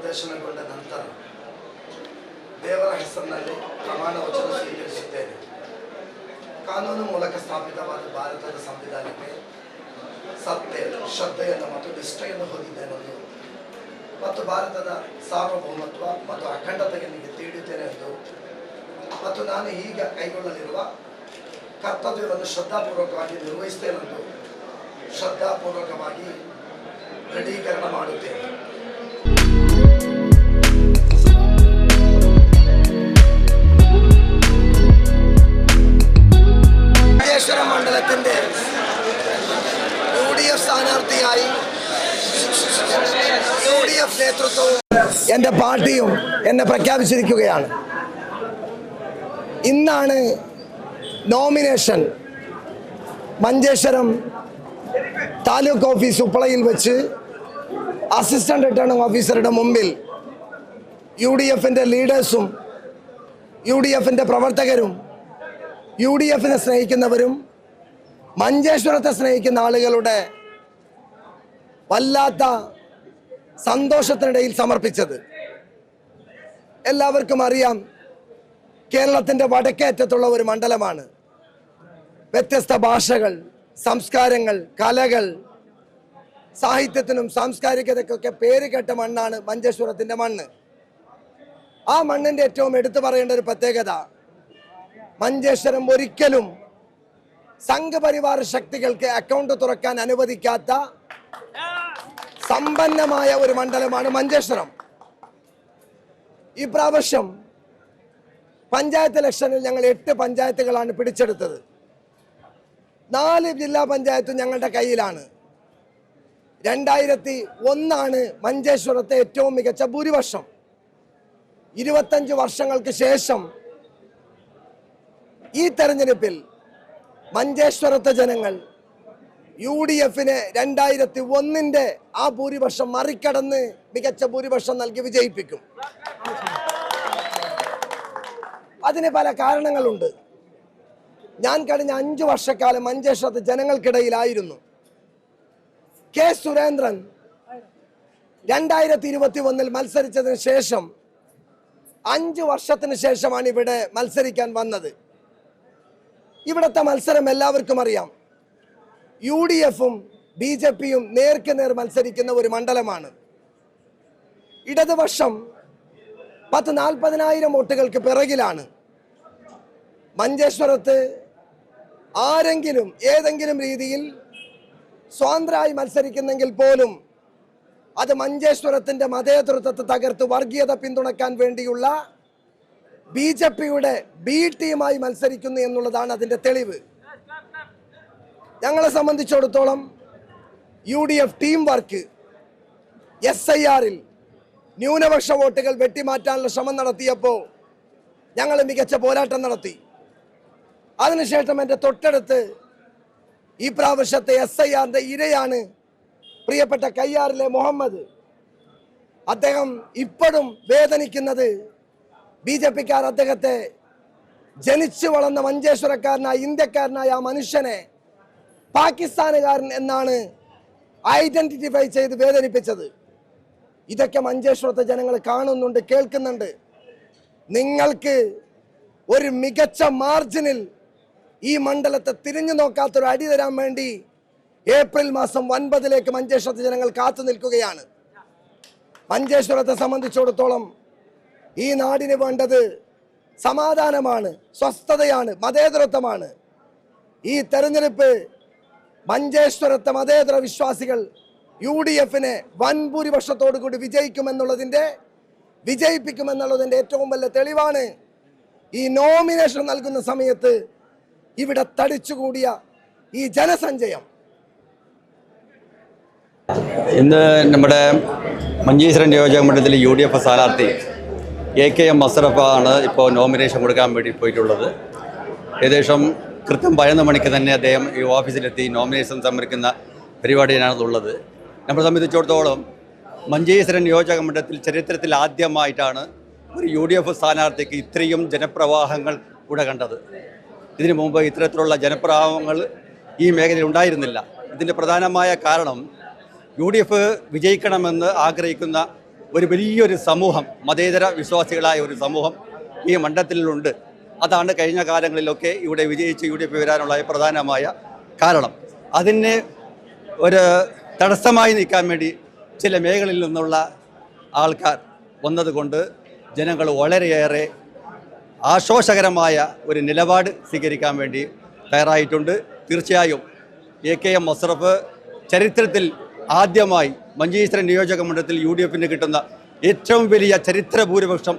ನಿರ್ದೇಶನಗೊಂಡ ನಂತರ ದೇವರ ಹೆಸರಿನಲ್ಲಿ ಪ್ರಮಾಣ ವಚನ ಸ್ವೀಕರಿಸುತ್ತೇನೆ. ಕಾನೂನು ಮೂಲಕ ಸ್ಥಾಪಿತವಾದ ಭಾರತದ ಸಂವಿಧಾನಕ್ಕೆ ಸತ್ಯ, ಶ್ರದ್ಧೆಯನ್ನು ಮತ್ತು ನಿಷ್ಠೆಯನ್ನು ಹೊಂದಿದ್ದೇನೆಂದು ಮತ್ತು ಭಾರತದ ಸಾರ್ವಭೌಮತ್ವ ಮತ್ತು ಅಖಂಡತೆಗೆ ನೀಡುತ್ತೇನೆ ಎಂದು ಮತ್ತು ನಾನು ಈಗ ಕೈಗೊಳ್ಳಲಿರುವ ಕರ್ತವ್ಯವನ್ನು ಶ್ರದ್ಧಾಪೂರ್ವಕವಾಗಿ ನಿರ್ವಹಿಸುತ್ತೇನೆಂದು ಶ್ರದ್ಧಾಪೂರ್ವಕವಾಗಿ ದೃಢೀಕರಣ ಮಾಡುತ್ತೇನೆ. മണ്ഡലത്തിന്റെ UDF സ്ഥാനാർത്ഥിയായി UDF നേതൃത്വവും എൻ്റെ പാർട്ടിയും എന്നെ പ്രഖ്യാപിച്ചിരിക്കുകയാണ്. ഇന്നാണ് നോമിനേഷൻ മഞ്ചേശ്വരം താലൂക്ക് ഓഫീസ് ഉപ്പളയിൽ വെച്ച് അസിസ്റ്റന്റ് റിട്ടേണിംഗ് ഓഫീസറുടെ മുമ്പിൽ UDFന്റെ ലീഡേഴ്സും UDFന്റെ പ്രവർത്തകരും UDFനെ സ്നേഹിക്കുന്നവരും മഞ്ചേശ്വരത്തെ സ്നേഹിക്കുന്ന ആളുകളുടെ വല്ലാത്ത സന്തോഷത്തിനിടയിൽ സമർപ്പിച്ചത്. എല്ലാവർക്കും അറിയാം, കേരളത്തിൻ്റെ വടക്കേറ്റത്തുള്ള ഒരു മണ്ഡലമാണ്. വ്യത്യസ്ത ഭാഷകൾ, സംസ്കാരങ്ങൾ, കലകൾ, സാഹിത്യത്തിനും സാംസ്കാരികതയ്ക്കൊക്കെ പേര് കേട്ട മണ്ണാണ് മഞ്ചേശ്വരത്തിൻ്റെ മണ്ണ്. ആ മണ്ണിൻ്റെ ഏറ്റവും എടുത്തു പറയേണ്ട ഒരു പ്രത്യേകത, മഞ്ചേശ്വരം ഒരിക്കലും സംഘപരിവാർ ശക്തികൾക്ക് അക്കൗണ്ട് തുറക്കാൻ അനുവദിക്കാത്ത സമ്പന്നമായ ഒരു മണ്ഡലമാണ് മഞ്ചേശ്വരം. ഈ പ്രാവശ്യം പഞ്ചായത്ത് ഇലക്ഷനിൽ ഞങ്ങൾ 8 പഞ്ചായത്തുകളാണ് പിടിച്ചെടുത്തത്. 4 ജില്ലാ പഞ്ചായത്തും ഞങ്ങളുടെ കയ്യിലാണ്. 2001 മഞ്ചേശ്വരത്തെ ഏറ്റവും മികച്ച ഭൂരിപക്ഷം. 25 വർഷങ്ങൾക്ക് ശേഷം ഈ തെരഞ്ഞെടുപ്പിൽ മഞ്ചേശ്വരത്തെ ജനങ്ങൾ UDFനെ 2001 ആ ഭൂരിപക്ഷം മറികടന്ന് മികച്ച ഭൂരിപക്ഷം നൽകി വിജയിപ്പിക്കും. അതിന് പല കാരണങ്ങളുണ്ട്. ഞാൻ കഴിഞ്ഞ 5 വർഷക്കാലം മഞ്ചേശ്വരത്തെ ജനങ്ങൾക്കിടയിലായിരുന്നു. കെ സുരേന്ദ്രൻ 2021 മത്സരിച്ചതിന് ശേഷം 5 വർഷത്തിന് ശേഷമാണ് ഇവിടെ മത്സരിക്കാൻ വന്നത്. ഇവിടുത്തെ മത്സരം എല്ലാവർക്കും അറിയാം. UDFും BJPയും നേർക്ക് നേർ മത്സരിക്കുന്ന ഒരു മണ്ഡലമാണ്. ഇടതുപക്ഷം 10,000-40,000 വോട്ടുകൾക്ക് പിറകിലാണ്. മഞ്ചേശ്വരത്ത് ആരെങ്കിലും ഏതെങ്കിലും രീതിയിൽ സ്വതന്ത്രമായി മത്സരിക്കുന്നെങ്കിൽ പോലും അത് മഞ്ചേശ്വരത്തിൻ്റെ മതേതൃത്വത്തെ തകർത്ത് വർഗീയത പിന്തുണക്കാൻ വേണ്ടിയുള്ള BJPയുടെ B ടീമായി മത്സരിക്കുന്നു എന്നുള്ളതാണ് അതിൻ്റെ തെളിവ്. ഞങ്ങളെ സംബന്ധിച്ചിടത്തോളം UDF ടീം വർക്ക് SIRൽ ന്യൂനപക്ഷ വോട്ടുകൾ വെട്ടിമാറ്റാനുള്ള ശ്രമം നടത്തിയപ്പോൾ ഞങ്ങൾ മികച്ച പോരാട്ടം നടത്തി. അതിനുശേഷം എൻ്റെ തൊട്ടടുത്ത് ഈ പ്രാവശ്യത്തെ SIRന്റെ ഇരയാണ് പ്രിയപ്പെട്ട കയ്യാറിലെ മുഹമ്മദ്. അദ്ദേഹം ഇപ്പോഴും വേദനിക്കുന്നത് BJPക്കാർ അദ്ദേഹത്തെ ജനിച്ചു വളർന്ന മഞ്ചേശ്വരക്കാരനായ ഇന്ത്യക്കാരനായ ആ മനുഷ്യനെ പാകിസ്ഥാനുകാരൻ എന്നാണ് ഐഡന്റിഫൈ ചെയ്ത് വേദനിപ്പിച്ചത്. ഇതൊക്കെ മഞ്ചേശ്വരത്തെ ജനങ്ങൾ കാണുന്നുണ്ട്, കേൾക്കുന്നുണ്ട്. നിങ്ങൾക്ക് ഒരു മികച്ച മാർജിനിൽ ഈ മണ്ഡലത്തെ തിരിഞ്ഞു നോക്കാത്തൊരു അടി തരാൻ വേണ്ടി ഏപ്രിൽ മാസം 9 മഞ്ചേശ്വരത്തെ ജനങ്ങൾ കാത്തു നിൽക്കുകയാണ്. മഞ്ചേശ്വരത്തെ സംബന്ധിച്ചിടത്തോളം ഈ നാടിന് വേണ്ടത് സമാധാനമാണ്, സ്വസ്ഥതയാണ്, മതേതരത്വമാണ്. ഈ തെരഞ്ഞെടുപ്പ് മഞ്ചേശ്വരത്തെ മതേതര വിശ്വാസികൾ UDFനെ വൻ ഭൂരിപക്ഷത്തോടു കൂടി വിജയിപ്പിക്കുമെന്നുള്ളതിൻ്റെ ഏറ്റവും വലിയ തെളിവാണ് ഈ നോമിനേഷൻ നൽകുന്ന സമയത്ത് ഇവിടെ തടിച്ചുകൂടിയ ഈ ജനസഞ്ചയം. ഇന്ന് നമ്മുടെ മഞ്ചേശ്വരം നിയോജക മണ്ഡലത്തിലെ UDF സ്ഥാനാർത്ഥി AKM അസ്രഫാണ് ഇപ്പോൾ നോമിനേഷൻ കൊടുക്കാൻ വേണ്ടി പോയിട്ടുള്ളത്. ഏകദേശം കൃത്യം 11 മണിക്ക് തന്നെ അദ്ദേഹം ഈ ഓഫീസിലെത്തി നോമിനേഷൻ സമർപ്പിക്കുന്ന പരിപാടിയാണുള്ളത്. നമ്മളെ സംബന്ധിച്ചിടത്തോളം മഞ്ചേശ്വരം നിയോജക മണ്ഡലത്തിൽ ചരിത്രത്തിൽ ആദ്യമായിട്ടാണ് ഒരു UDF സ്ഥാനാർത്ഥിക്ക് ഇത്രയും ജനപ്രവാഹങ്ങൾ കൂടെ കണ്ടത്. ഇതിനു മുമ്പ് ഇത്തരത്തിലുള്ള ജനപ്രവാഹങ്ങൾ ഈ മേഖലയിൽ ഉണ്ടായിരുന്നില്ല. ഇതിൻ്റെ പ്രധാനമായ കാരണം UDF വിജയിക്കണമെന്ന് ആഗ്രഹിക്കുന്ന ഒരു വലിയൊരു സമൂഹം, മതേതര വിശ്വാസികളായ ഒരു സമൂഹം ഈ മണ്ഡലത്തിലുണ്ട്. അതാണ് കഴിഞ്ഞ കാലങ്ങളിലൊക്കെ ഇവിടെ വിജയിച്ച് UDF വരാനുള്ള പ്രധാനമായ കാരണം. അതിന് ഒരു തടസ്സമായി നിൽക്കാൻ വേണ്ടി ചില മേഖലയിൽ നിന്നുള്ള ആൾക്കാർ വന്നതുകൊണ്ട് ജനങ്ങൾ വളരെയേറെ ആശ്വാസകരമായ ഒരു നിലപാട് സ്വീകരിക്കാൻ വേണ്ടി തയ്യാറായിട്ടുണ്ട്. തീർച്ചയായും AKM അസ്രഫ് ചരിത്രത്തിൽ ആദ്യമായി മഞ്ചേശ്വരം നിയോജക മണ്ഡലത്തിൽ UDFന് കിട്ടുന്ന ഏറ്റവും വലിയ ചരിത്ര ഭൂരിപക്ഷം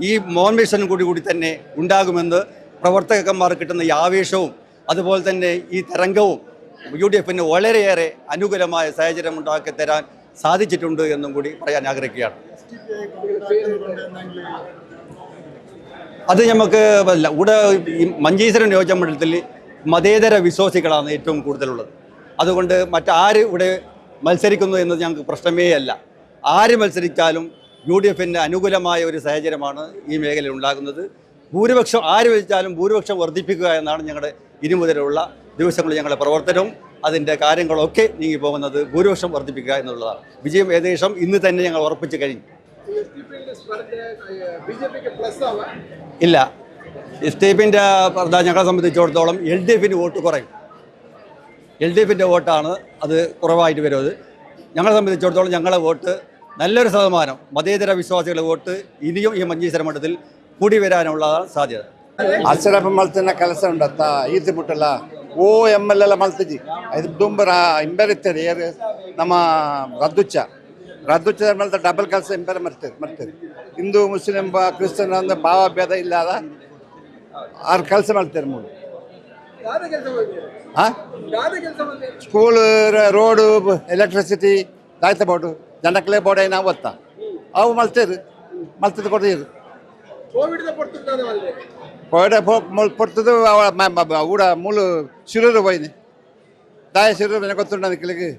ഈ നോമിനേഷൻ കൂടി തന്നെ ഉണ്ടാകുമെന്ന് പ്രവർത്തകന്മാർ കിട്ടുന്ന ഈ ആവേശവും അതുപോലെ തന്നെ ഈ തരംഗവും UDFന് വളരെയേറെ അനുകൂലമായ സാഹചര്യം ഉണ്ടാക്കി തരാൻ സാധിച്ചിട്ടുണ്ട് എന്നും കൂടി പറയാൻ ആഗ്രഹിക്കുകയാണ്. അത് നമുക്ക് ഇവിടെ മഞ്ചേശ്വരം നിയോജക മണ്ഡലത്തിൽ മതേതര വിശ്വാസികളാണ് ഏറ്റവും കൂടുതലുള്ളത്. അതുകൊണ്ട് മറ്റാര് ഇവിടെ മത്സരിക്കുന്നു എന്നത് ഞങ്ങൾക്ക് പ്രശ്നമേ അല്ല. ആര് മത്സരിച്ചാലും UDFന് അനുകൂലമായ ഒരു സാഹചര്യമാണ് ഈ മേഖലയിൽ ഉണ്ടാകുന്നത്. ഭൂരിപക്ഷം ആര് വെച്ചാലും ഭൂരിപക്ഷം വർദ്ധിപ്പിക്കുക എന്നാണ് ഞങ്ങളുടെ ഇനി മുതലുള്ള ദിവസങ്ങളിൽ ഞങ്ങളുടെ പ്രവർത്തനവും അതിൻ്റെ കാര്യങ്ങളൊക്കെ നീങ്ങി പോകുന്നത്. ഭൂരിപക്ഷം വർദ്ധിപ്പിക്കുക എന്നുള്ളതാണ്. വിജയം ഏകദേശം ഇന്ന് തന്നെ ഞങ്ങൾ ഉറപ്പിച്ച് കഴിഞ്ഞു. ഇല്ല, STPൻ്റെ ഞങ്ങളെ സംബന്ധിച്ചിടത്തോളം LDFന് വോട്ട് കുറയും. LDFൻ്റെ വോട്ടാണ് അത് കുറവായിട്ട് വരുന്നത്. ഞങ്ങളെ സംബന്ധിച്ചിടത്തോളം ഞങ്ങളെ വോട്ട് നല്ലൊരു ശതമാനം മതേതര വിശ്വാസികളുടെ വോട്ട് ഇനിയും ഈ മഞ്ചേശ്വരം മണ്ഡലത്തിൽ കൂടി വരാനുള്ളതാണ് സാധ്യത. ಅಸರಫ ಮಲ್ತಿನ ಕೆಲಸ ಉಂಡತ್ತ ಈತಿ ಬಿಟ್ಟಲ್ಲ ಓ ML ಎಲ್ಲ ಮಲ್ತಿಜಿ ಇದು ದುಂಬರ ಇಂಬೆರಿತಾರೆ ಯಾರು ನಮ್ಮ ರದ್ದುಚ್ಚ ಮಲ್ತ ಡಬಲ್ ಕೆಲಸ ಇಂಬೆರೆ ಮಾಡ್ತಾರೆ ಹಿಂದೂ ಮುಸ್ಲಿಂ ಕ್ರಿಶ್ಚಿಯನ್ ಅಂದ್ರೆ ಭಾವ ಭೇದ ಇಲ್ಲದ ಅವ್ರ ಕೆಲಸ ಮಾಡ್ತಾರೆ ಮೂರು ಸ್ಕೂಲ್ ರೋಡು ಎಲೆಕ್ಟ್ರಿಸಿಟಿ ದಾಯ್ತ ಬೋರ್ಡು ಜನಕ್ಲೆ ಬೋರ್ಡ್ ಏನ ಓದ್ತಾ ಅವು ಮಲ್ತಿದ್ದು ಕೊಡ್ತೀರಿ పొడుతుంది ఊడ మూలు సిరూరు పోయింది దాయ సిరూరు వెనకొస్తుండదు కిలికి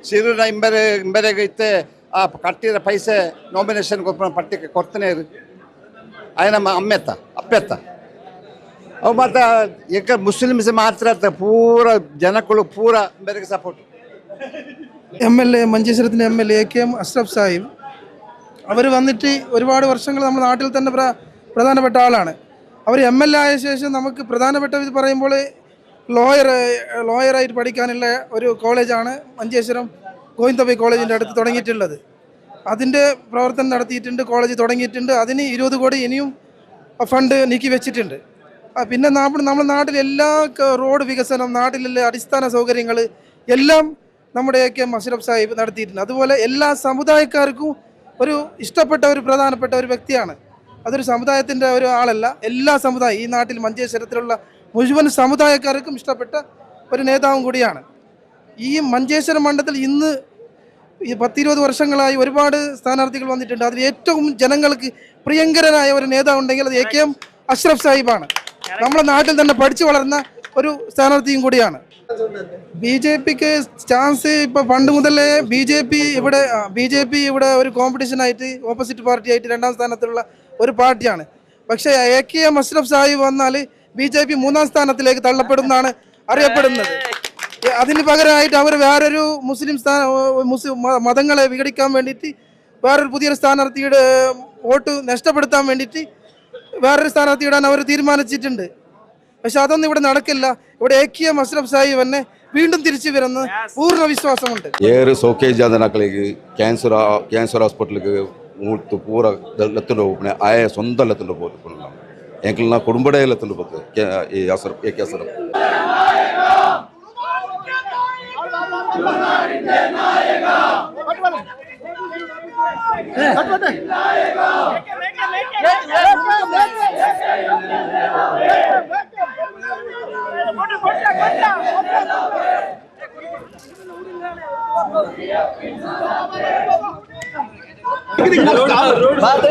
సిరూరు ఇంబెరెಗೆ ಇತ್ತೆ ಆ ಕಟ್ಟಿದ ಪೈಸೆ ನಾಮಿನೇಷನ್ ಪಟ್ಟಿ ಕೊಡ್ತಾನೆ ఆయన ಅಪ್ಪೆತ್ತ ಅವು ಮತ್ತು ಈಗ ಮುಸ್ಲಿಮ್ಸ್ ಮಾತ್ರ ಪೂರ ಜನಗಳು ಪೂರ ಇಂಬೆರೆಗೆ ಸಪೋರ್ಟ್. MLA മഞ്ചേശ്വരത്തിൻ്റെ MLA AKM അഷ്റഫ് സാഹിബ് അവർ വന്നിട്ട് ഒരുപാട് വർഷങ്ങൾ നമ്മുടെ നാട്ടിൽ തന്നെ പ്രധാനപ്പെട്ട ആളാണ്. അവർ MLA ആയ ശേഷം നമുക്ക് പ്രധാനപ്പെട്ട ഇത് പറയുമ്പോൾ ലോയറായിട്ട് പഠിക്കാനുള്ള ഒരു കോളേജാണ് മഞ്ചേശ്വരം ഗോവിന്ദഭായ് കോളേജിൻ്റെ അടുത്ത് തുടങ്ങിയിട്ടുള്ളത്. അതിൻ്റെ പ്രവർത്തനം നടത്തിയിട്ടുണ്ട്, കോളേജ് തുടങ്ങിയിട്ടുണ്ട്. അതിന് 20 കോടി ഇനിയും ഫണ്ട് നീക്കി വെച്ചിട്ടുണ്ട്. പിന്നെ നമ്മുടെ നാട്ടിൽ എല്ലാ റോഡ് വികസനം, നാട്ടിലെ അടിസ്ഥാന സൗകര്യങ്ങൾ എല്ലാം നമ്മുടെ AKM അഷ്റഫ് സാഹിബ് നടത്തിയിട്ടുണ്ട്. അതുപോലെ എല്ലാ സമുദായക്കാർക്കും ഒരു ഇഷ്ടപ്പെട്ട ഒരു പ്രധാനപ്പെട്ട ഒരു വ്യക്തിയാണ്. അതൊരു സമുദായത്തിൻ്റെ ഒരു ആളല്ല, എല്ലാ സമുദായം ഈ നാട്ടിൽ മഞ്ചേശ്വരത്തിലുള്ള മുഴുവൻ സമുദായക്കാർക്കും ഇഷ്ടപ്പെട്ട ഒരു നേതാവും കൂടിയാണ്. ഈ മഞ്ചേശ്വരം മണ്ഡലത്തിൽ ഇന്ന് ഈ 10-20 വർഷങ്ങളായി ഒരുപാട് സ്ഥാനാർത്ഥികൾ വന്നിട്ടുണ്ട്. അതിൽ ഏറ്റവും ജനങ്ങൾക്ക് പ്രിയങ്കരനായ ഒരു നേതാവ് ഉണ്ടെങ്കിൽ അത് AKM അഷ്റഫ് സാഹിബാണ്. നമ്മുടെ നാട്ടിൽ തന്നെ പഠിച്ചു വളർന്ന ഒരു സ്ഥാനാർത്ഥിയും കൂടിയാണ്. BJPക്ക് ചാൻസ് ഇപ്പോൾ പണ്ട് മുതലേ BJP ഇവിടെ ഒരു കോമ്പറ്റീഷനായിട്ട് ഓപ്പോസിറ്റ് പാർട്ടിയായിട്ട് 2ാം സ്ഥാനത്തുള്ള ഒരു പാർട്ടിയാണ്. പക്ഷേ AKM അഷ്റഫ് സാഹിബ് വന്നാൽ BJP 3ാം സ്ഥാനത്തിലേക്ക് തള്ളപ്പെടുമെന്നാണ് അറിയപ്പെടുന്നത്. അതിന് പകരമായിട്ട് അവർ വേറൊരു മുസ്ലിം മതങ്ങളെ വിഘടിക്കാൻ വേണ്ടിയിട്ട് വേറൊരു പുതിയൊരു സ്ഥാനാർത്ഥിയുടെ വോട്ട് നഷ്ടപ്പെടുത്താൻ വേണ്ടിയിട്ട് വേറൊരു സ്ഥാനാർത്ഥി ഇടാൻ അവർ തീരുമാനിച്ചിട്ടുണ്ട്. പക്ഷെ അതൊന്നും ഇവിടെ നടക്കില്ല. ഇവിടെ AKM അഷ്റഫ് സാഹിബ് തന്നെ വീണ്ടും തിരിച്ചു വരുന്ന പൂർണ്ണ വിശ്വാസമുണ്ട്. ഏറെ സോക്കേജ് ಜನಗಳಿಗೆ ಕ್ಯಾನ್ಸರ್ ಹಾಸ್ಪಿಟಲ್ಗೆ ಮೂರ್ತು ಪೂರ ಲತ್ತಲು ಆಯ ಸ್ವಂತ ಲತ್ತಲು ಹೋಗ್ಕೊಂಡು ಎಂಕಲ್ನ ಕುಟುಂಬಡೇ ಲತ್ತಲು ಹೋಗ್ತದೆ ಈ ಹೆಸರು ಏಕೆ ಹೆಸರು Bato